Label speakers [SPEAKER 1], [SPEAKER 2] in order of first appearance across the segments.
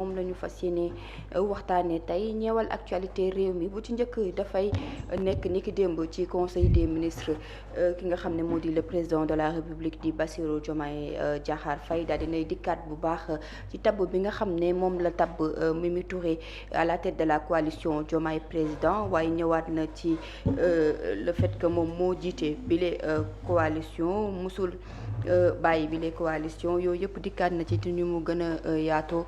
[SPEAKER 1] moom la ñu fas yéene waxtaanee tey ñeewal actualité réew mi bu ci njëkk dafay nekk ni ki démb ci conseil des ministres ki nga xam ne moo di le président de la république di Bassirou Diomaye Diakhar Faye daal dinay dikkaat bu baax ci tabb bi nga xam ne moom la tabb Mimi Touré à la tête de la coalition Diomaye président waaye ñëwaat na ci le fait que moom moo jiite bile coalition musul bàyyi bile coalition yooyu yëpp dikkaat na ci te ñu mu gën a yaatoo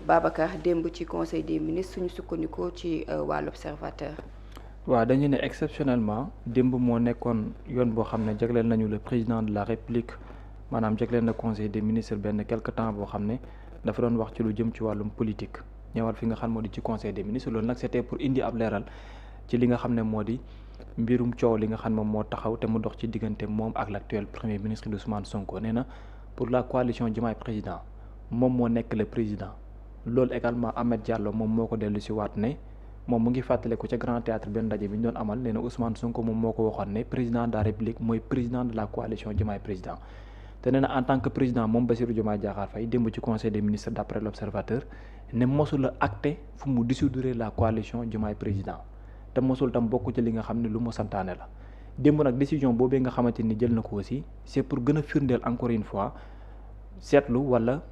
[SPEAKER 1] Babacar démb ci conseil des ministres suñu sukkandikoo ci waa l'Observateur.
[SPEAKER 2] waaw dañu ne exceptionnellement démb moo nekkoon yoon boo xam ne jagleel nañu le président de la république maanaam jagleel na conseil des ministres benn quelque temps boo xam ne dafa doon wax ci lu jëm ci wàllum politique ñëwal fi nga xam moo di ci conseil des ministres loolu nag c'était pour indi ab leeral ci li nga xam ne moo di mbirum coow li nga xam ne moom moo taxaw te mu dox ci diggante moom ak l'actuel premier ministre Ousmane Sonko nee na pour la coalition Diomaye président moom moo nekk le président loolu également Ahmed Diallo moom moo ko dellu si waat ne moom mu ngi fàttaliku ca Grand Théâtre benn ndaje bi ñu doon amal nee na Ousmane Sonko moom moo ko waxoon ne président de la République mooy président de la coalition Diomaye président te nee na en tant que président moom Bassirou Diomaye Diakhar Faye démb ci conseil des ministres d'après l'Observateur ne mosul a acté fu mu dissoudre la coalition Diomaye président te mosul tam bokk ci li nga xam ne lu mu santaane la démb nag décision boobee nga xamante ni jël na ko aussi c'est pour gën a firndeel encore une fois seetlu wala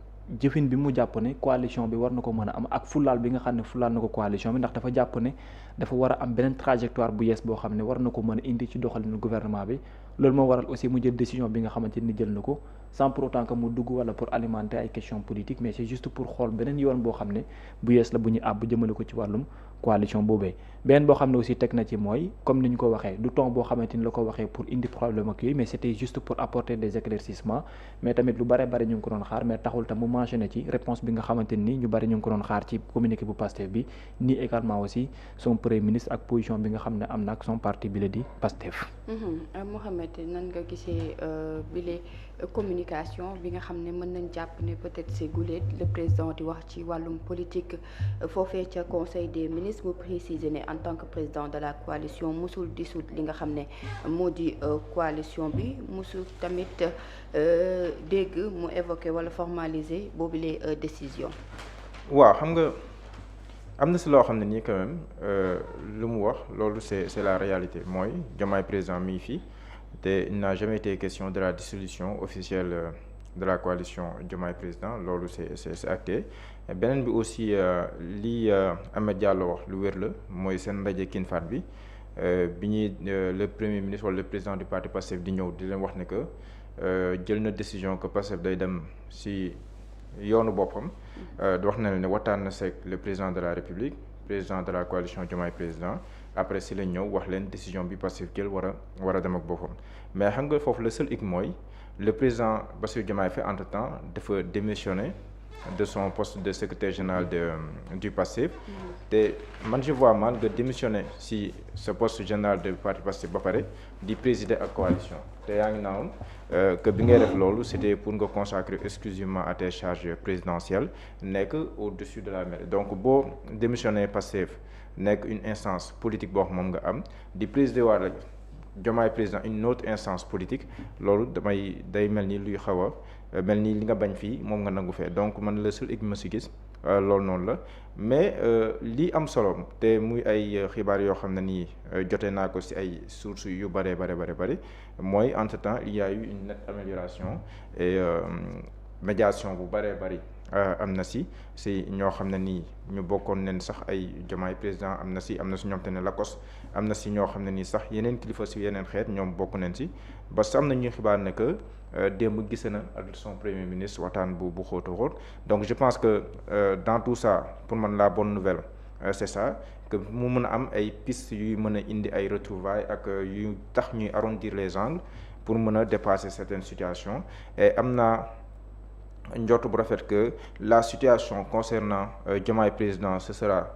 [SPEAKER 2] jëfin bi mu jàpp ne coalition bi war na ko mën a am ak fulaal bi nga xam ne fulaal na ko coalition bi ndax dafa jàpp ne dafa war a am beneen trajectoire bu yees boo xam ne war na ko mën a indi ci doxalinu gouvernement bi loolu moo waral aussi mu jël décision bi nga xamante ni jël na ko sans pour autant que mu dugg wala pour alimenter ay questions politiques mais c'est juste pour xool beneen yoon boo xam ne bu yees la bu ñu àbb jëmale ko ci wàllum coalition boobee beneen boo xam ne aussi teg na ci mooy comme ni ñu ko waxee du ton boo xamante ni la ko waxee pour indi problème ak yooyu mais c'était juste pour apporter des éclaircissements mais tamit lu bare bari ñu ngi ko doon xaar mais taxul tam mu mentionné ci réponse bi nga xamante ni ñu bari ñu ngi ko doon xaar ci communiqué bu Pastef bi ni également aussi son premier ministre ak position bi nga xam ne am na ak son parti bi la di Pastef.
[SPEAKER 1] Mohamed nan nga gisee bile communication bi nga xam ne mën nañ jàpp ne peut-être c'est guléet le président di wax ci wàllum politique foofee ca conseil des ministres mu préciser ne en tant que président de la coalition musul dissoudre li nga xam ne moo di coalition bi musul tamit dégg mu évoquer wala formaliser boobu les décisions.
[SPEAKER 3] waaw xam nga am na si loo xam ne nii quand même lu mu wax loolu c'est la réalité mooy Diomaye président mi ngi fii te il n'a jamais été question de la dissolution officielle de la coalition Diomaye président loolu c'est acté beneen bi aussi li Ahmed Diallo wax lu wér la mooy seen ndaje King Fahd bi ñuy le premier ministre wala le président du parti Pastef di ñëw di leen wax ne que jël na décision que Pastef day dem si yoonu boppam wax na ne waxtaan na seeg le président de la République président de la coalition Diomaye président après si lañ ñëw wax leen décision bi Pastef jël war a dem ak boppam mais xam nga foofu le seul hic mooy le président Bassirou Diomaye Faye entre-temps dafa démissionner de son poste de secrétaire général du Pastef te man je vois mal nga démissionner si ce poste général du parti Pastef ba pare di présider ak coalition te yaa ngi naawoon que bi ngay def loolu c'était pour nga consacrer exclusivement à tes charges présidentielles nekk au-dessus de la mêlée donc boo démissionner Pastef nekk une instance politique boo xam moom nga am di présider waa Diomaye président une autre instance politique loolu day mel ni luy xaw a mel ni li nga bañ fii moom nga nangu fee donc man la seul ma si gis loolu noonu la mais li am solo te muy ay xibaar yoo xam ne nii jotee naa ko si ay sources yu bare mooy entre temps il y a eu une nette amélioration et médiation bu bëree bëri am na si ñoo xam ne nii ñu bokkoon nen sax ay Diomaye président am na si ñoom te ne Lacoste am na si ñoo xam ne nii sax yeneen kilifa si yeneen xeet ñoom bokk nañ si parce que am na ñuy xibaar ne que démb gise na ak son premier ministre waxtaan bu xóot a xóot donc je pense que dans tout ça pour man la bonne nouvelle c'est ça que mu mën a am ay pistes yuy mën a indi ay retrouvailles ak yu tax ñuy arrondir les angles pour mën a dépasser certaines situations et am na njort bu rafet que la situation concernant Diomaye président ce sera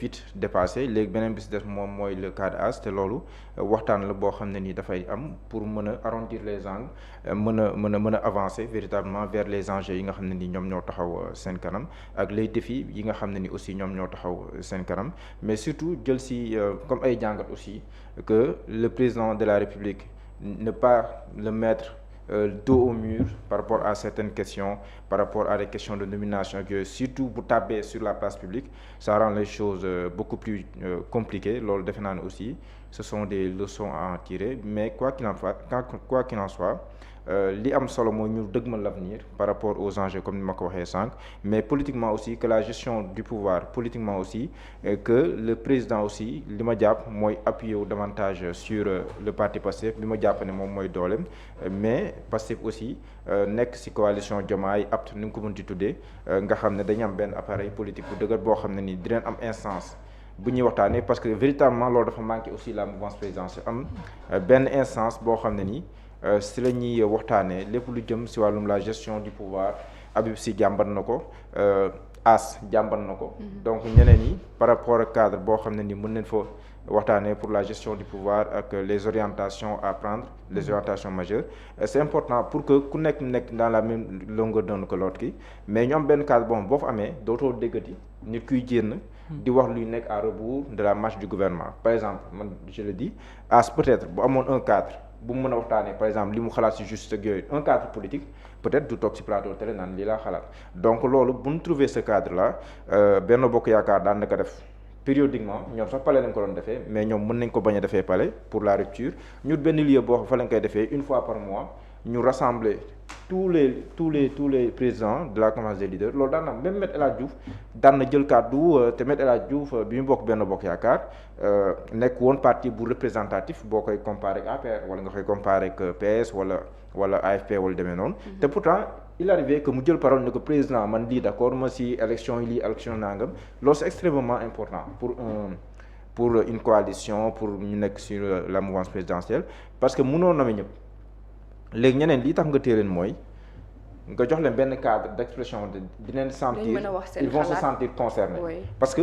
[SPEAKER 3] vite dépassé léegi beneen bis des moom mooy le cas de As te loolu waxtaan la boo xam ne nii dafay am pour mën a arrondir les angles mën a avancer véritablement vers les enjeux yi nga xam ne ni ñoom ñoo taxaw seen kanam ak les défis yi nga xam ne ni aussi ñoom ñoo taxaw seen kanam mais surtout jël si comme ay jàngat aussi que le président de la République ne pas le mettre dos au mur par rapport à certaines questions, par rapport à des questions de nomination que surtout bu tàbbee sur la place publique ça rend les choses beaucoup plus compliquées. Loolu defe naa ne aussi ce sont des leçons à en tirer, mais quoi qu'il en soit li am solo mooy ñu dëgmal l'avenir par rapport aux enjeux comme ni ma ko waxee sànq, mais politiquement aussi que la gestion du pouvoir politiquement aussi que le président aussi li ma jàpp mooy appuyer wu davantage sur le parti Pastef bi ma jàpp ne moom mooy dooleem, mais Pastef aussi nekk ci coalition Diomaye apte ni nga ko mën di tuddee nga xam ne dañu am benn appareil politique bu dëgër boo xam ne ni dinañ am instance bu ñuy waxtaanee, parce que véritablement loolu dafa manqué aussi la mouvance présidentielle am benn instance boo xam ne nii si la ñuy waxtaanee lépp lu jëm si wàllum la gestion du pouvoir. Habib Sy jàmbat na ko, As jàmbat na ko, donc ñeneen yi par rapport ak cadre boo xam ne ni mën nañ fa waxtaanee pour la gestion du pouvoir ak les orientations à prendre, les orientations majeures. C'est important pour que ku nekk dans la même longueur d'onde que l'autre ki, mais ñu am benn cadre boo fa amee dootoo déggati nit kuy génn di wax luy nekk à rebours de la marche du gouvernement. Par exemple man je le dis, As peut-être bu amoon un cadre bu mu mën a waxtaanee par exemple li mu xalaat ci juste ak yooyu, un cadre politique peut-être du toog ci plateau télé naan lii laa xalaat. Donc loolu bu ñu trouver ce cadre là Benno Bokk Yaakaar daan na ko def périodiquement, ñoom sax palais lañ ko doon defee, mais ñoom mën nañ ko bañ a defee palais pour la rupture. ñu benn lieu boo xam fa lañ koy defee une fois par mois ñu rassembler tous les présidents de la conférence des leaders. Loolu daan na même Me El Hadji Diouf daan na jël kàddu te Me El Hadji Diouf bi mu bokk Benno Bokk Yaakaar nekk woon parti bu représentatif boo koy comparer ak APR wala nga koy comparer ak PS wala AFP wala demee noonu. te pourtant il arrivait que mu jël parole ne ko président man lii d'accord ma si élection yi lii élection nangam. Loolu c'est extrêmement important pour une coalition, pour ñu nekk sur la mouvance présidentielle, parce que mënoo nommer ñëpp. léegi ñeneen lii tax nga téye leen mooy nga jox leen benn cadre d'expression dinañ sentir ils vont se sentir concernés. Oui. Parce que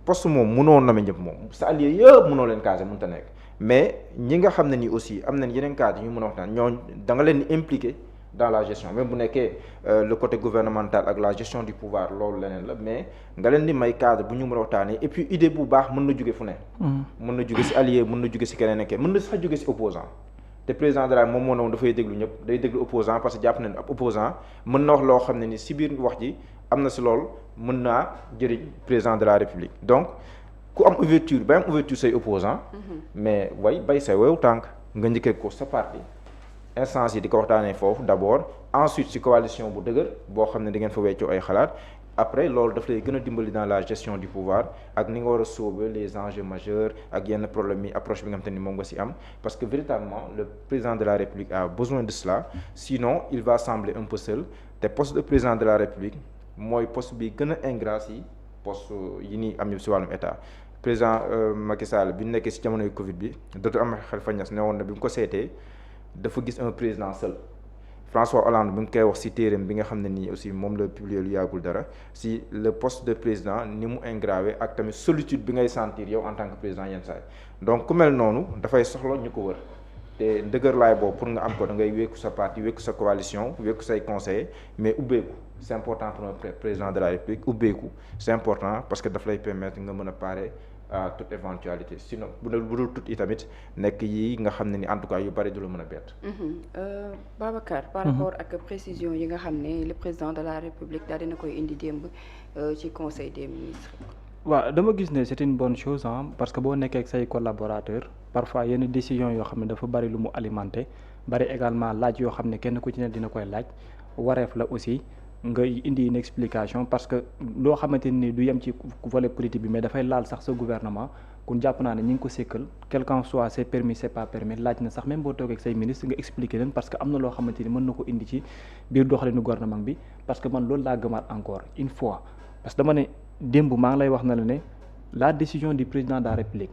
[SPEAKER 3] poste moom mënoo nommer ñëpp moom sa allié yëpp mënoo leen caser mënta nekk, mais ñi nga xam ne ni aussi am nañ yeneen cadre yu ñu mën a waxtaan ñooñu da nga leen di impliquer dans la gestion, même bu nekkee le côté gouvernemental ak la gestion du pouvoir loolu leneen la, mais nga leen di may cadre bu ñu mën a waxtaanee. Et puis idée bu baax mën na jóge fu ne. mën na jóge ci allié, mën na jóge ci keneen ak keneen, mën na sax jóge ci opposant. te président de la moom moo ne woon dafay déglu ñëpp, day déglu opposant parce que jàpp nañ ab opposant mën na wax loo xam ne ni si biir wax ji am na si loolu mën naa jëriñ président de la république. Donc ku am ouverture ba am ouverture say opposant mais bay say wew tànk nga njëkkee ko sa parti instance yi di ko waxtaanee foofu d'abord, ensuite ci coalition bu dëgër boo xam ne da ngeen fa weccoo ay xalaat. Après loolu daf lay gën a dimbali dans la gestion du pouvoir ak ni nga war a sauver les enjeux majeurs ak yenn problèmes yi approche bi nga xam te ni moom nga ci am, parce que véritablement le président de la République a besoin de cela, sinon il va sembler un peu seul. te poste de président de la République mooy poste bi gën a ingrat ci poste yi nii am ñu ci wàllum état. Président Macky Sall bi ñu nekkee ci jamonoy Covid bi Dr Ahmed Khalifa Niass ne woon na bi mu ko seetee dafa gis un président seul. François Hollande bi nga koy wax ci téereem bi nga xam ne nii aussi moom la publier lu yàggul dara ci le poste de président ni mu ingravé ak tamit solitude bi ngay sentir yow en tant que président yenn saa yi. Donc ku mel noonu dafay soxla ñu ko wër te ndëgër laay boobu pour nga am ko da ngay wékku sa parti, wékku sa coalition, wékku say conseillers, mais ubbeeku c'est important pour un président de la République. Ubbeeku c'est important parce que daf lay permettre nga mën a parer à toute éventualité, sinon bu dul tout itamit nekk yi nga xam ne ni en tout cas yu bari du la mën a bett.
[SPEAKER 1] Babacar, par rapport ak précision yi nga xam ne le président de la République daal dina koy indi démb ci conseil des ministres.
[SPEAKER 2] waaw dama gis ne c'est une bonne chose parce que boo nekkee ak say collaborateurs parfois yenn décision yoo xam ne dafa bari lu mu alimenté, bari également laaj yoo xam ne kenn ku ci ne dina koy laaj, wareef la aussi nga indi une explication, parce que loo xamante ni du yem ci volet politique bi mais dafay laal sax sa gouvernement. Kun jàpp naa ne ñi ngi ko sékkal quel qu'en soit c'est permis c'est pas permis, laaj na sax même boo toogee ak say ministre nga expliquer leen, parce que am na loo xamante ni mën na ko indi ci biir doxalinu gouvernement bi. Parce que man loolu laa gëmaat encore une fois, parce que dama ne démb maa ngi lay wax na la ne la décision du président de la République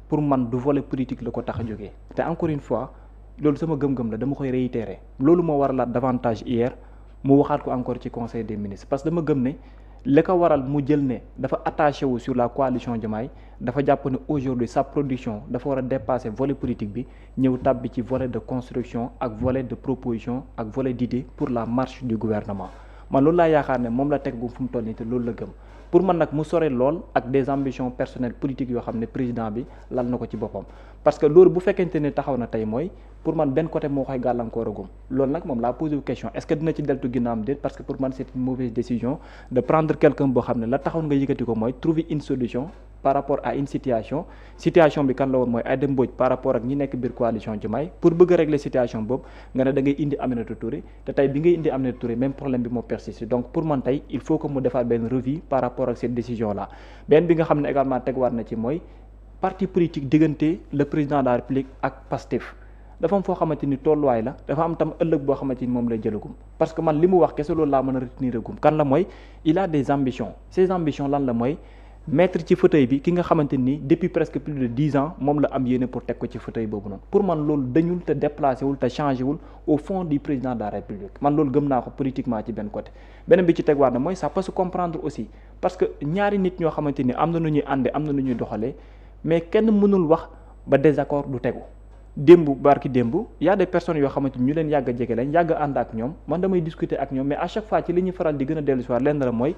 [SPEAKER 2] pour man du volet politique la ko tax a jógee. te encore une fois loolu sama gëm-gëm la, dama koy réitérer. Loolu moo waralaat davantage hier mu waxaat ko encore ci conseil des ministres, parce que dama gëm ne li ko waral mu jël ne dafa attaché wu sur la coalition Diomaye, dafa jàpp ne aujourd'hui sa production dafa war a dépasser volet politique bi ñëw tàbbi ci volet de construction ak volet de proposition ak volet d'idée pour la marche du gouvernement. man loolu laa yaakaar ne moom la teg gu fu mu toll nii te loolu la gëm pour man nag mu sore lool ak des ambitions personnelles politiques yoo xam ne président bi lal na ko ci boppam parce que loolu bu fekkente ne taxaw na tey mooy pour man benn côté moo koy gàllankooragum loolu nag moom laa posé wu question est-ce que dina ci deltu ginnaawam déet parce que pour man c'est une mauvaise décision de prendre quelqu'un boo xam ne la taxaw nga yëkkati ko mooy trouver une solution par rapport à une situation bi kan la woon mooy Aïda Mbodj par rapport ak ñi nekk biir coalition Diomaye pour bëgg a régler situation boobu nga ne da ngay indi Aminata Touré te tey bi ngay indi Aminata Touré même problème bi moo persiste donc pour man tey il faut que mu defaat benn revue par rapport ak cette décision là benn bi nga xam ne également tegwaat na ci mooy parti politique diggante le président de la République ak Pastef dafa am foo xamante ni tolluwaay la dafa am tam ëllëg boo xamante ni moom lay jëlagum parce que man li mu wax kese loolu laa mën a retenir gum kan la mooy il a des ambitions ces ambitions lan la mooy mettre ci fauteuil bi ki nga xamante ni depuis presque plus de 10 ans moom la am yéene pour teg ko ci fauteuil boobu noonu pour man loolu dañul te déplacé wul te changé wul au fond du président de la République man loolu gëm naa ko politiquement ci benn côté beneen bi ci tegwaat na mooy ça peut se comprendre aussi parce que ñaari nit ñoo xamante ni am na nu ñuy ànde am na nu ñuy doxalee mais kenn mënul wax ba désaccord du tegu démb barki démb y a des personnes yoo xamante ni ñu leen yàgg a jege lañ yàgg a ànd ak ñoom man damay discuter ak ñoom mais à chaque fois ci li ñuy faral di gën a dellu si waat lenn la mooy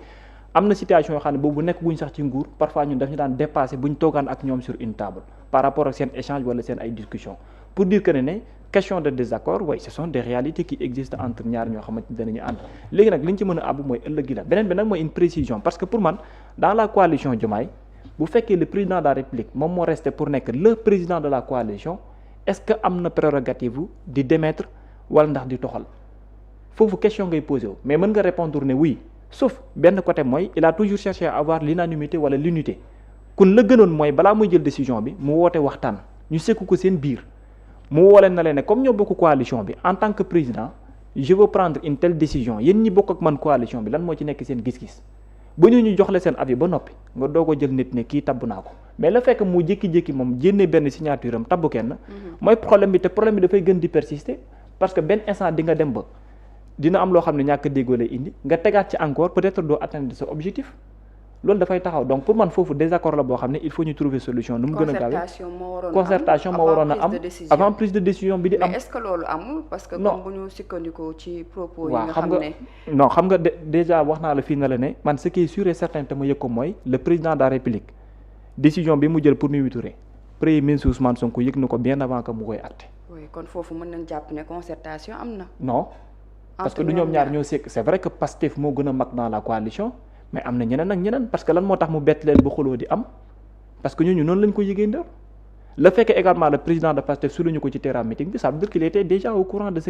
[SPEAKER 2] am na situation yoo xam ne boobu nekk guñ sax ci nguur parfois ñun daf ñu daan dépassé buñ toogaan ak ñoom sur une table par rapport ak seen échange wala seen ay discussion pour dire que ne question de désaccord oui ce sont des réalités qui existent entre ñaar ñoo xamante ni danañu ànd léegi nag li ñu ci mën a àbb mooy ëllëg gi la beneen bi nag mooy une précision parce que pour man dans la coalition Diomaye bu fekkee le président de la République moom moo resté pour nekk le président de la coalition est-ce que am na prérogative di démettre wala ndax di toxal foofu question ngay posé wu mais mën nga répondre ne oui sauf benn côté mooy il a toujours cherché à avoir l'unanimité wala l'unité kon la gënoon mooy balaa muy jël décision bi mu woote waxtaan ñu sekku ko seen biir mu woo leen na leen ne comme ñoo bokk coalition bi en tant que président je veux prendre une telle décision yéen ñi bokk ak man coalition bi lan moo ci nekk seen gis-gis ba ñu jox la seen avis ba noppi nga doog a jël nit ne kii tabb naa ko mais la fekk mu jékki-jékki moom jénnee benn signature am tabb kenn mooy problème bi te problème bi dafay gën di persister parce que benn instant di nga dem ba dina am loo xam ne ñàkk déggoo lay indi nga tegaat ci encore peut-être doo atteindre sa objectif loolu dafay taxaw donc pour man foofu désaccord la boo xam ne il faut ñu trouver solution nu mu gën a gaawee concertation moo waroon a am avant prise de décision bi di am
[SPEAKER 1] mais est-ce que loolu amul parce que comme bu ñu sukkandikoo ci propos yi nga
[SPEAKER 2] xam
[SPEAKER 1] xam ne
[SPEAKER 2] non xam nga déjà wax naa la fii na la ne man ce qui est sûr et certain te ma yëg ko mooy le président de la République décision bi mu jël pour Mimi Touré premier ministre Ousmane Sonko yëg na ko bien avant que mu koy acté.
[SPEAKER 1] oui kon foofu mën nañ jàpp ne concertation am na.
[SPEAKER 2] non parce que du ñoom ñaar ñoo sekk c'est vrai que Pastef moo gën a mag dans la coalition mais am na ñeneen ak ñeneen parce que lan moo tax mu bett leen ba xuloo di am parce que ñooñu noonu lañ ko yëgee ndër le fait que également le président de Pastef souligné ko ci terrain meeting bi ça veut dire qu'il était déjà au courant de ce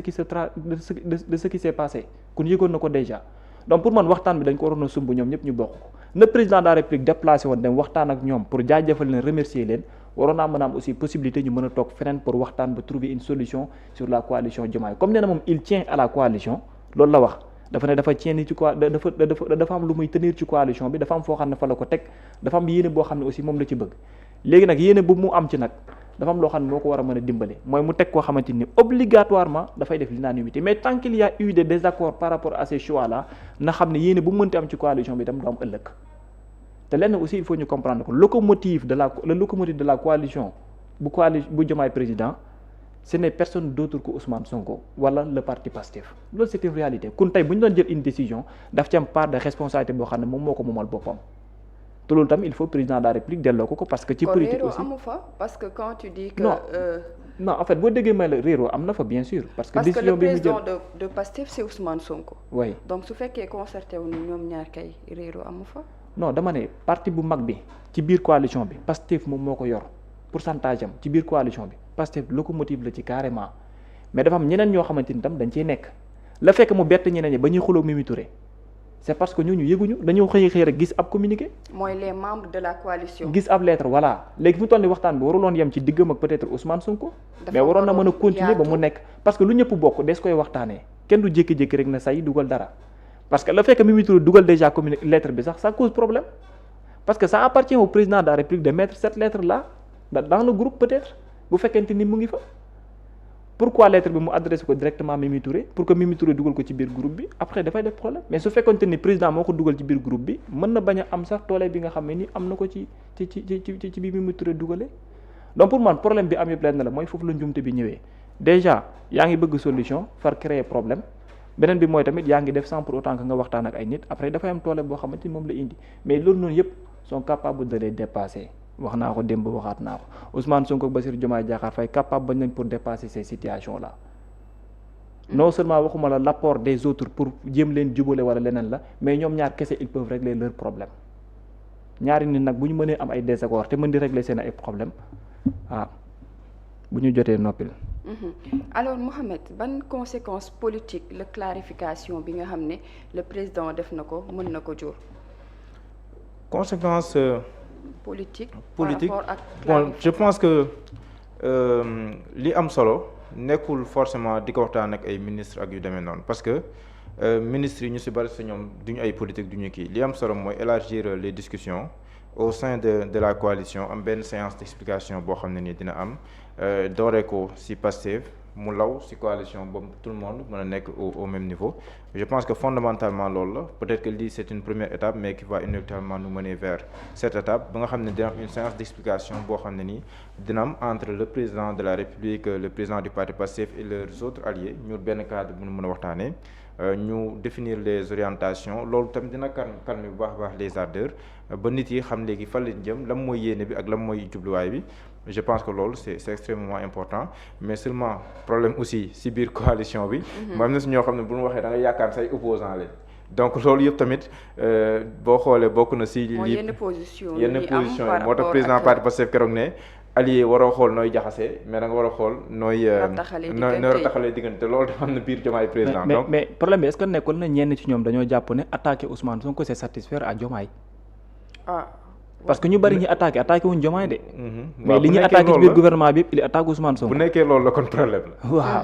[SPEAKER 2] qui s'est passé kon yëgoon na ko déjà donc pour man waxtaan bi dañ ko waroon a sumb ñoom ñëpp ñu bokk ko le président de la République déplacé woon dem waxtaan ak ñoom pour jaajëfal leen remercier leen waroon naa mën a am aussi possibilité ñu mën a toog feneen pour waxtaan ba trouver une solution sur la coalition Diomaye comme nee na moom il tient à la coalition loolu la wax dafa ne dafa tenir ci quoi dafa am lu muy tenir ci coalition bi dafa am foo xam ne fa la ko teg dafa am yéene boo xam ne aussi moom la ci bëgg léegi nag yéene bu mu am ci nag dafa am loo xam ne moo ko war a mën a dimbale mooy mu teg koo xamante ni obligatoirement dafay def l'unanimité mais tant qu'il y a eu des désaccords par rapport à ces choix là na xam ne yéene bu mu mënti am ci coalition bi itam du am ëllëg te lenn aussi il faut ñu comprendre que le locomotive de la coalition bu Diomaye président ce n'est personne d'autre que Ousmane Sonko wala le parti Pastef loolu c'est une réalité kon tey bu ñu doon jël une décision daf ci am part de responsabilité boo xam ne moom moo ko moomal boppam te loolu tam il faut président de la République delloo ko parce que ci politique aussi
[SPEAKER 1] amu fa parce que quand tu dis que
[SPEAKER 2] non en fait boo déggee may la réeroo am na fa bien sûr parce que décision bi mu jël
[SPEAKER 1] parce que le président de Pastef c'est Ousmane Sonko
[SPEAKER 2] oui
[SPEAKER 1] donc su fekkee concerté wu ñu ñoom ñaar kay réeroo amu fa
[SPEAKER 2] non dama ne parti bu mag bi ci biir coalition bi Pastef moom moo ko yor pourcentage am ci biir coalition bi Pastef locomotive la ci carrément mais dafa am ñeneen ñoo xamante ni tam dañ ciy nekk la fekk mu bett ñeneen ñi ba ñuy xuloo Mimi Touré c'est parce que ñooñu yëguñu dañoo xëy rek gis ab communiqué.
[SPEAKER 1] mooy les membres de la coalition.
[SPEAKER 2] gis ab lettre voilà léegi fu mu toll nii waxtaan bi waruloon yem ci diggam ak peut-être Ousmane Sonko. mais waroon na mën a continuer ba mu nekk parce que lu ñëpp bokk des koy waxtaanee kenn du jékki-jékki rek na say dugal dara parce que la fekk Mimi Touré dugal déjà communiqué lettre bi sax ça cause problème parce que ça appartient au président de la République de mettre cette lettre là dans le groupe peut-être bu fekkente ni mu ngi fa. pourquoi lettre bi mu adressé ko directement Mimi Touré pour que Mimi Touré dugal ko ci biir groupe bi après dafay def problème mais su fekkonte ni président moo ko dugal ci biir groupe bi mën na bañ a am sax toole bi nga xam ne ni am na ko ci bi Mimi Touré dugalee donc pour man problème bi am yëpp lenn la mooy foofu la njumte bi ñëwee déjà yaa ngi bëgg solution far créer problème beneen bi mooy tamit yaa ngi def sans pour autant que nga waxtaan ak ay nit après dafay am toole boo xamante ni moom la indi mais loolu noonu yëpp sont capables de les dépasser wax naa ko démb waxaat naa ko Ousmane Sonko ak Bassirou Diomaye Diakhar Faye capable bañ nañ pour dépasser ces situations là non seulement waxuma la l'apport des autres pour jéem leen jubale wala leneen la mais ñoom ñaar kese ils peuvent régler leurs problèmes ñaari nit nag bu ñu mënee am ay désaccords te mën di régler seen ay problèmes bu ñu jotee noppil.
[SPEAKER 1] alors Mohamed ban conséquence politique la clarification bi nga xam ne le président def na ko mën na ko jur.
[SPEAKER 3] conséquence.
[SPEAKER 1] politique
[SPEAKER 3] politique
[SPEAKER 1] par rapport ak
[SPEAKER 3] bon je pense que li am solo nekkul forcément di ko waxtaan ak ay ministres ak yu demee noonu parce que ministres yi ñu ci bari ci ñoom duñu ay politique duñu kii li am solo mooy élargir les discussions au sein de la coalition am benn séance d'explication boo xam ne nii dina am dooree ko ci Pastef mu law ci coalition boobu tout le monde mën a nekk au même niveau je pense que fondamentalement loolu la peut-être que lii c'est une première étape mais qui va inévitablement nous mener vers cette étape ba nga xam ne dina am une séance d'explication boo xam ne nii dina am entre le président de la République le président du parti Pastef et leurs autres alliés ñu benn cadre bu ñu mën a waxtaanee ñu définir les orientations loolu tamit dina calmer bu baax a baax les ardeurs ba nit yi xam léegi fan lañ jëm lan mooy yéene bi ak lan mooy jubluwaay bi je pense que loolu c'est extrêmement important mais seulement problème aussi ci biir coalition bi mooy am na si ñoo xam ne bu ñu waxee da nga yaakaar say opposants lañ donc loolu yëpp tamit boo xoolee bokk na ci li
[SPEAKER 1] yenn position
[SPEAKER 3] yi moo tax président parti Pastef keroog ne allié waroo xool nooy jaxase mais da nga war a xool nooy rataxalee diggante loolu dafa am na biir Diomaye président donc
[SPEAKER 2] mais problème bi est-ce que nekkul na ñenn ci ñoom dañoo jàpp ne attaquer Ousmane Sonko c'est satisfaire à Diomaye parce que ñu bari ñi attaqué wuñ Diomaye de mais li ñuy attaqué ci biir gouvernement bi il attaque Ousmane Sonko
[SPEAKER 3] bu nekkee loolu la kon problème la
[SPEAKER 2] waaw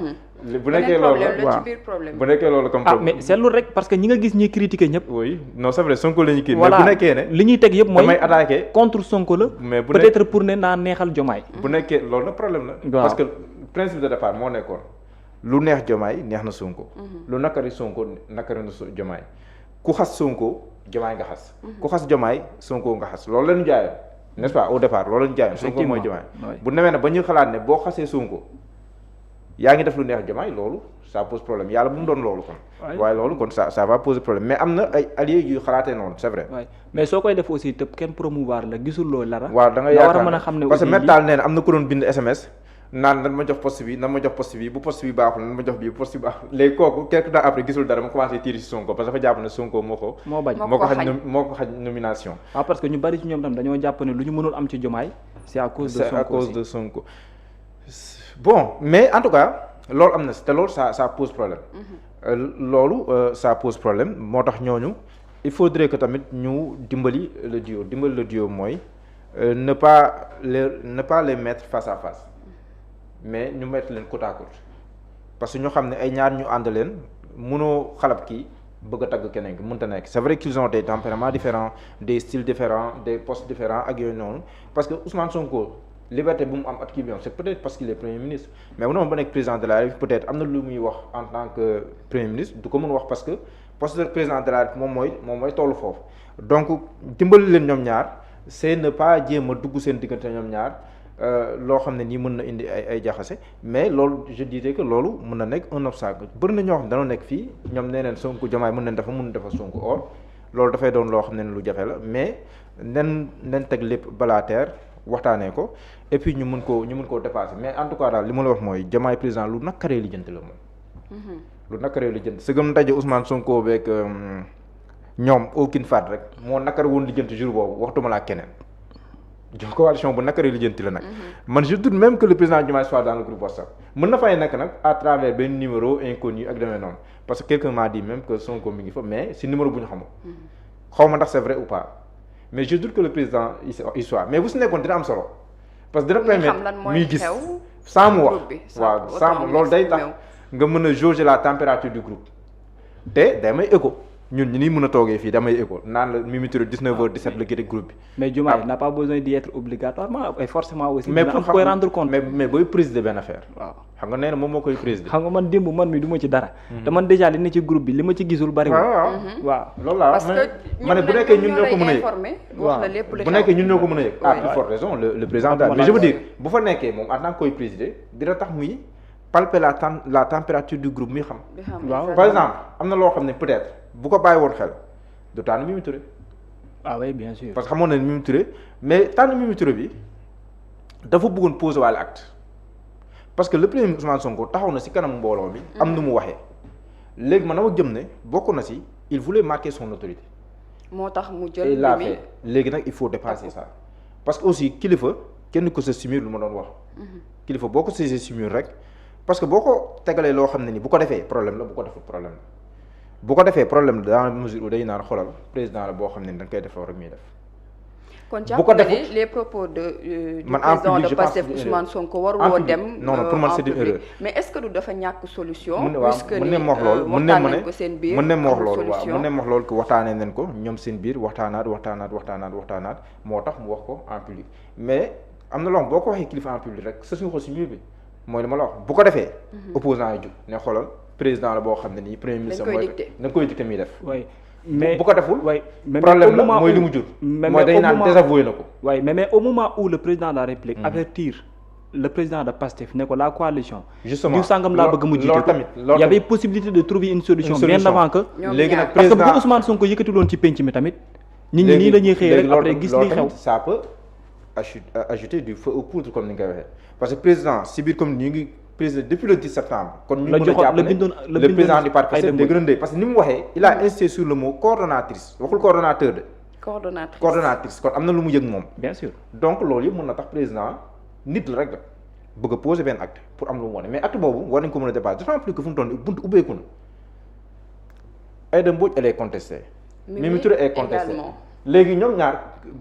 [SPEAKER 3] bu nekkee loolu la waaw bu nekkee loolu la comme problème
[SPEAKER 2] mais seetlu rek parce que ñi nga gis ñuy critiquer ñëpp
[SPEAKER 3] oui non c'est vrai Sonko la ñu kii
[SPEAKER 2] voilà
[SPEAKER 3] mais bu nekkee ne
[SPEAKER 2] li ñuy teg yëpp mooy
[SPEAKER 3] damay attaqué
[SPEAKER 2] contre Sonko la
[SPEAKER 3] mais bu
[SPEAKER 2] peut-être pour ne naa neexal Diomaye
[SPEAKER 3] bu nekkee loolu na problème la parce que principe de départ moo nekkoon lu neex Diomaye neex na Sonko lu nakari Sonko nakari na Diomaye ku xas Sonko Diomaye nga xas ku xas Diomaye Sonko nga xas loolu lañu jaayoon n'est-ce pas au départ loolu lañu jaayoon Sonko mooy Diomaye bu demee ne ba ñu xalaat ne boo xasee Sonko yaa ngi def lu neex Diomaye loolu ça pose problème yàlla bu mu doon loolu kon waaye loolu kon ça va poser problème mais am na ay alliés yu xalaatee noonu c'est vrai
[SPEAKER 2] mais soo koy def aussi te kenn promouvoir la gisul loolu dara
[SPEAKER 3] waaw da nga
[SPEAKER 2] war a
[SPEAKER 3] yaakaar
[SPEAKER 2] mën a xam ne
[SPEAKER 3] parce que mental nee na am na ku doon bind SMS naan nan ma jox poste bi bu poste bi baaxul nan ma jox bii bu poste bi baaxul léegi kooku quelque temps après gisul dara ma commencé tirer ci Sonko parce que dafa jàpp ne Sonko moo ko xaj nomination
[SPEAKER 2] parce que ñu bari ci ñoom tam dañoo jàpp ne lu ñu mënul am ci Diomaye c'est à cause de Sonko
[SPEAKER 3] bon mais en tout cas loolu am na si te loolu ça pose problème loolu ça pose problème moo tax ñooñu il faudrait que tamit ñu dimbali le duo mooy ne pas les mettre face à face mais ñu mettre leen côte à côte parce que ñu xam ne ay ñaar ñu ànd leen mënoo xalab kii bëgg a tagg keneen ki mënta nekk c'est vrai qu'ils ont des tempéraments différents des styles différents des postes différents ak yooyu noonu parce que Ousmane Sonko liberté bu mu am at kii bi c'est peut-être parce qu'il est premier ministre mais bu noonu ba nekk président de la République peut-être am na lu muy wax en tant que premier ministre du ko mën wax parce que poste de président de la République moom mooy tollu foofu donc dimbali leen ñoom ñaar c'est ne pas jéem a dugg seen diggante ñoom ñaar loo xam ne nii mën na indi ay jaxase mais loolu je dirais que loolu mën na nekk un obstacle bëri na ñoo xam ne dañoo nekk fii ñoom nee neen Sonko Diomaye mën defa Sonko or loolu dafay doon loo xam ne lu jafe la mais nen teg lépp balaa terre waxtaanee ko et puis ñu mën koo dépasser mais en tout cas daal li ma la wax mooy Diomaye président lu nakkaree lijjanti la moom lu nakkaree lijjanti sa gëm ndaje Ousmane Sonko beeg ñoom aucune faute rek moo nakkar woon lijjanti jour boobu waxtuma laa keneen jox coalition bu nakkaree lijjanti la nag man je doute même que le président Diomaye soit dans le groupe WhatsApp mën na fay nekk nag à travers benn numéro inconnu ak demee noonu parce que quelqu'un m'a dit même que Sonko mi ngi fa mais si numéro bu ñu xamul xaw ma ndax c'est vrai ou pas mais je doute que le président il soit mais bu si nekkoon dina am solo parce que dina permettre muy gis sans mu wax waaw sans loolu day tax nga mën a jauger la température du groupe te day may écho ñun ñi ni mën a toogee fii damay écho naan la Mimi Touré 19h17 la gën a groupe bi.
[SPEAKER 2] mais Diomaye n'a pas besoin d'y être obligatoirement et forcément aussi. mais pour koy rendre compte
[SPEAKER 3] mais booy présider benn affaire.
[SPEAKER 2] waaw
[SPEAKER 3] xam nga nee na moom moo koy présider.
[SPEAKER 2] xam nga man démb man mi du ma ci dara. te man déjà li ne ci groupe bi li ma ci gisul bariwul. waaw
[SPEAKER 3] loolu laa
[SPEAKER 1] parce que
[SPEAKER 3] ma ne bu nekkee ñun ñoo ko mën a yëg.
[SPEAKER 1] wax la lépp lu
[SPEAKER 3] bu nekkee ñun ñoo ko mën a yëg. à plus forte raison le président mais je veux dire bu fa nekkee moom en tant que koy présider dina tax muy palper la température du groupe muy xam.
[SPEAKER 2] waaw
[SPEAKER 3] par exemple am na loo xam ne peut-être bu ko bàyyi woon xel du tànn Mimi Touré.
[SPEAKER 2] ah oui bien sûr.
[SPEAKER 3] parce que xamoon na Mimi Touré mais tànn Mimi Touré bi dafa bëggoon poser wàll acte parce que le premier Ousmane Sonko taxaw na ci kanam mbooloo mi. am nu mu waxee. léegi man dama jëm ne bokk na ci il voulait marquer son autorité.
[SPEAKER 1] moo tax mu jël
[SPEAKER 3] et il l'a fait léegi nag il faut dépasser ça parce que aussi kilifa kenn ko sa simir lu ma doon wax. kilifa boo ko sa simir rek parce que boo ko tegalee loo xam ne ni bu ko defee problème la bu ko defee problème la bu ko defee problème la dans la mesure où day naan xoolal président la boo xam ne ni da nga koy defoo rek muy def.
[SPEAKER 1] kon jàpp nga ne les propos du président de Pastef Ousmane Sonko waru woon dem.
[SPEAKER 3] non pour man c'est une erreur.
[SPEAKER 1] mais est-ce que du dafa ñàkk solution.
[SPEAKER 3] puisque ni waxtaan nañ ko seen biir. mën ne ma wax loolu waaw mën ne ma wax loolu que waxtaanee nañ ko ñoom seen biir waxtaanaat moo tax mu wax ko en public mais am na loo xam boo ko waxee kilifa en public rek sa suñu ko si mur bi mooy li ma la wax bu ko defee. opposant yi jug ne xoolal président la boo xam ne nii premier ministre mooy da nga koy dicté muy def.
[SPEAKER 2] mais
[SPEAKER 3] bu ko deful
[SPEAKER 2] mais
[SPEAKER 3] problème la mooy li mu jur. mooy day naan désavoué na ko.
[SPEAKER 2] waaye mais au moment où le président de la République avertir le président de Pastef ne ko la coalition.
[SPEAKER 3] justement
[SPEAKER 2] diw sàngam laa bëgg mu jiite ko y avait possibilité de trouver une solution bien avant que.
[SPEAKER 3] léegi nag
[SPEAKER 2] parce que bu ko Ousmane Sonko yëkkatiloon ci penc mi tamit. nit ñi nii la ñuy xëy rek après gis li xew.
[SPEAKER 3] ça peut ajouter du feu aux poudres comme ni nga koy waxee parce que président si biir comme ñu ngi. président depuis le 10 septembre. kon ñu mën a jàpp ne le président du parti Pastef dégg nañ parce que ni mu waxee il a insisté sur le mot coordonnatrice waxul coordonnateur de. coordonnatrice kon am na lu mu yëg moom.
[SPEAKER 2] bien sûr
[SPEAKER 3] donc loolu yëpp mën na tax président nit la rek la bëgg a poser benn acte pour am lu mu wane mais acte boobu war nañ ko mën a dépasser d'autant plus que fu mu toll nii buntu ubbeeku na. Aïda Mbodj elle est contestée. Mimi Touré est contestée. léegi ñoom ñaar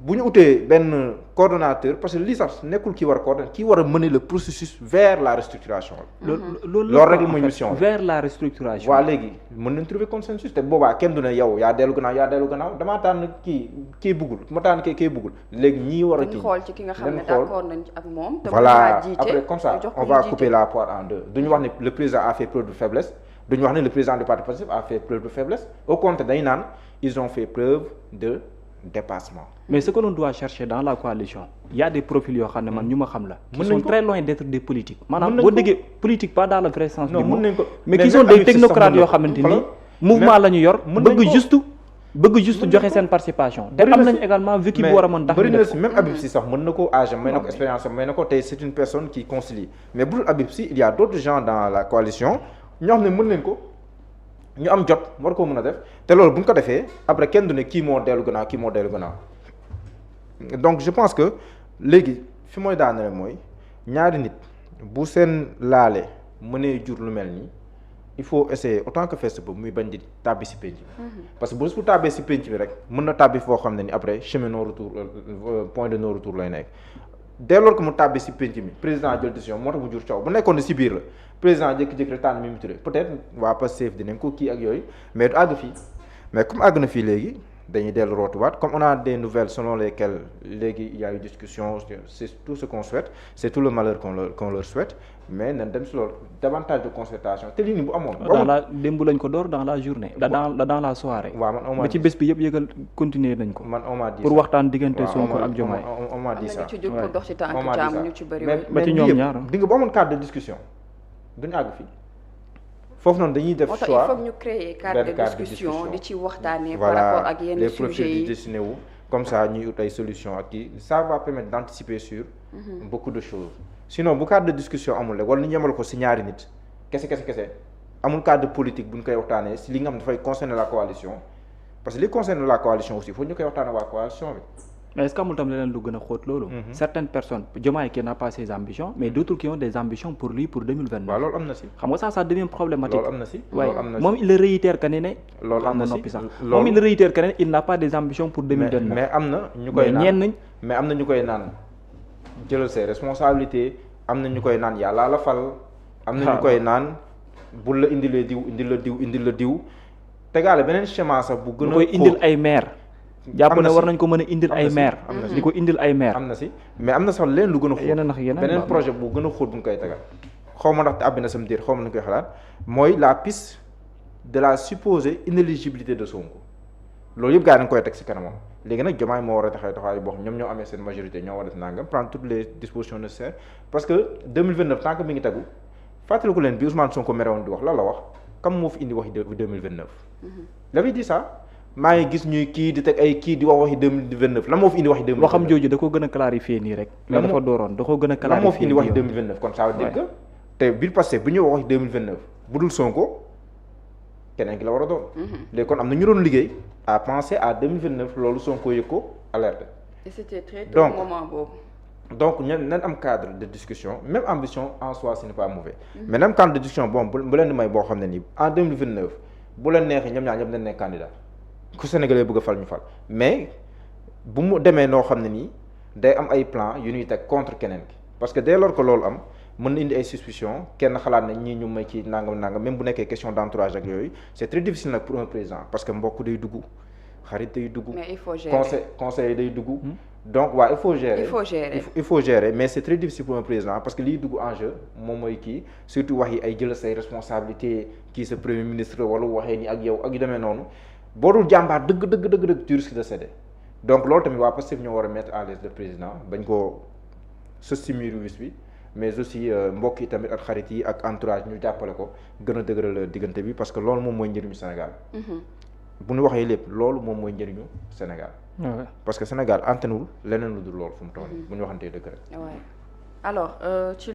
[SPEAKER 3] bu ñu utee benn coordonnateur parce que lii sax nekkul kii war a coordonner kii war a mener le processus vers la restructuration. loolu rek la mooy mission
[SPEAKER 2] vers la restructuration.
[SPEAKER 3] waaw léegi mën nañ trouver consensus te boobaa kenn du ne yow yaa dellu gannaaw damaa tànn kii buggul ma tànn kii buggul léegi ñii war a kii
[SPEAKER 1] xool ci ki nga xam ne d'accord nañ ak moom. te
[SPEAKER 3] voilà après comme ça on va couper la poire en deux duñu wax ne le président a fait preuve de faiblesse duñu wax ne le président du parti Pastef a fait preuve de faiblesse au contraire dañu naan ils ont fait preuve de dépassement.
[SPEAKER 2] mais ce que l'on doit chercher dans la coalition il y a des profils yoo xam ne man ñu ma xam la qui sont très loin d'être des politiques maanaam boo déggee politique pas dans le vrai sens du mot mais qui sont des technocrates yoo xamante ni mouvement la ñu yor bëgg juste joxe seen participation te am nañ également vécu bu war a mën tax
[SPEAKER 3] bëri na si même Habib Sy sax mën na ko âge may na ko expérience may na ko tey c'est une personne qui concilie mais bu dul Habib Sy il y a d'autres gens dans la coalition ñoo xam ne mën nañ ko ñu am jot war koo mën a def te loolu bu ñu ko defee après kenn du ne kii moo dellu gannaaw donc je pense que léegi fi mooy daanale mooy ñaari nit bu seen laale mënee jur lu mel nii il faut essayer autant que faire se peut muy bañ di tàbbi si penc bi parce que bu su tàbbee si penc bi rek mën na tàbbi foo xam ne ni après chemin non retour point de non retour lay nekk dès lors que mu tàbbi si penc mi président jël décision moo tax mu jur coow bu nekkoon ne si biir la président jékki-jékki rek tànn Mimi Touré peut-être waa Pastef dinañ ko kii ak yooyu mais du àgg fii mais comme àgg na fii léegi dañuy dellu rootuwaat comme on a des nouvelles selon lesquelles léegi il y a eu discussion c'est tout ce qu'on souhaite c'est tout le malheur qu'on leur souhaite mais nañ dem si loolu davantage de concertation te lii nii bu amoon.
[SPEAKER 2] démb lañ ko door dans la journée. dans la soirée.
[SPEAKER 3] waaw man on m'a
[SPEAKER 2] ba ci bés bi yëpp yëgal continuer nañ ko.
[SPEAKER 3] man on m'a dit
[SPEAKER 2] pour waxtaan diggante Sonko ak Diomaye.
[SPEAKER 3] on m'a dit ça
[SPEAKER 2] ba ci ñoom ñaar
[SPEAKER 3] di nga bu amoon cadre de discussion duñu àgg fii. foofu noonu dañuy def choix
[SPEAKER 1] il faut ñu créer cadre de discussion di ci waxtaanee par rapport ak yenn
[SPEAKER 3] les
[SPEAKER 1] sujets
[SPEAKER 3] profils
[SPEAKER 1] yi
[SPEAKER 3] di destiné wu comme ça ñuy ut ay solutions ak kii ça va permettre d'anticiper sur beaucoup de choses sinon bu cadre de discussion amul rek wala ñu yemal ko si ñaari nit kese amul cadre politique bu ñu koy waxtaanee si li nga xam ne dafay concerner la coalition parce que li concerne la coalition aussi faut ñu koy waxtaanee waa coalition bi.
[SPEAKER 2] mais est-ce que amul tam leneen lu gën a xóot loolu. certaines personnes Diomaye qui n'a pas ses ambitions mais d'autres qui ont des ambitions pour lui pour 2029.
[SPEAKER 3] waaw loolu am na si.
[SPEAKER 2] xam nga ça devient problématique.
[SPEAKER 3] loolu am na si
[SPEAKER 2] moom il réitère que ne.
[SPEAKER 3] loolu am na si
[SPEAKER 2] noppi sax moom il réitère que ne il n'a pas des ambitions pour 2029.
[SPEAKER 3] mais am na ñu koy naan mais am na ñu koy naan jëlal ses responsabilités am na ñu koy naan yàlla la fal. am na ñu koy naan bul la indilee diw indil la diw tegaale beneen schéma sax bu gën a.
[SPEAKER 2] koy indil ay maire jàpp ne war nañ ko mën a indil ay maire di ko indil ay maire
[SPEAKER 3] am na si mais am na sax leen lu gën a xóot
[SPEAKER 2] yeneen ak yeneen
[SPEAKER 3] beneen projet bu gën a xóot bu ñu koy tegal xaw ma ndax te àbbi na sam diir xaw ma nu koy xalaat mooy la piste de la supposée inéligibilité de Sonko loolu yëpp gars yi dañ koy teg si kanamam léegi nag Diomaye moo war a taxawaay boo xam ñoom ñoo amee seen majorité ñoo war a def nangam prendre toutes les dispositions nécessaires parce que 2029 tant que mi ngi tegu fàttaliku leen bi Ousmane Sonko merewoon di wax lan la wax kam moo fi indi waxi 2029. dafay di ça maa ngi gis ñuy kii di teg ay kii di wax waxi 2029 lan moo fi indi waxi 2029.
[SPEAKER 2] loo xam jooju da ko gën a clarifier nii rek. mais dafa dooroon da ko gën a clarifier.
[SPEAKER 3] lan moo fi indi waxi 2029 kon ça veut dire que te biir passé bu ñu wax waxi 2029 bu dul Sonko keneen ki la war a doon. léegi kon am na ñu doon liggéey à penser à 2029 loolu Sonko yëg ko alerte.
[SPEAKER 1] et c'était très tôt au moment boobu.
[SPEAKER 3] donc nañ am cadre de discussion même ambition en soi ce n'est pas mauvais. mais même cadre de discussion bon bu leen di may boo xam ne nii en 2029 bu leen neexee ñoom ñaar ñëpp dañ nekk candidat ku Sénégalais bëgg a fal ñu fal mais bu mu demee noo xam ne nii day am ay plan yu ñuy teg contre keneen ki parce que dès lors que loolu am mën na indi ay suspicion kenn xalaat na ñii ñu may ci nangam même bu nekkee question d'entourage ak yooyu c'est très difficile nag pour un président parce que mbokk day dugg xarit day dugg.
[SPEAKER 1] mais il faut gérer
[SPEAKER 3] conseil day dugg. donc waaw il faut gérer mais c'est très difficile pour un président parce que liy dugg en jeu moom mooy kii surtout wax yi ay jël say responsabilités kii sa premier ministre wala waxee ni ak yow ak yu demee noonu boo dul jàmbaar dëgg tu risques de céder donc loolu tamit waa Pastef ñoo war a mettre à l'aise le président bañ koo sës ci miiru wis bi mais aussi mbokk yi tamit ak xarit yi ak entourage ñu jàppale ko gën a dëgëral diggante bi parce que loolu moom mooy njëriñu Sénégal. bu ñu waxee lépp loolu moom mooy njëriñu Sénégal. parce que Sénégal antanul leneen lu dul loolu fu mu toll. bu ñu waxantee dëgg rek.
[SPEAKER 1] alors ci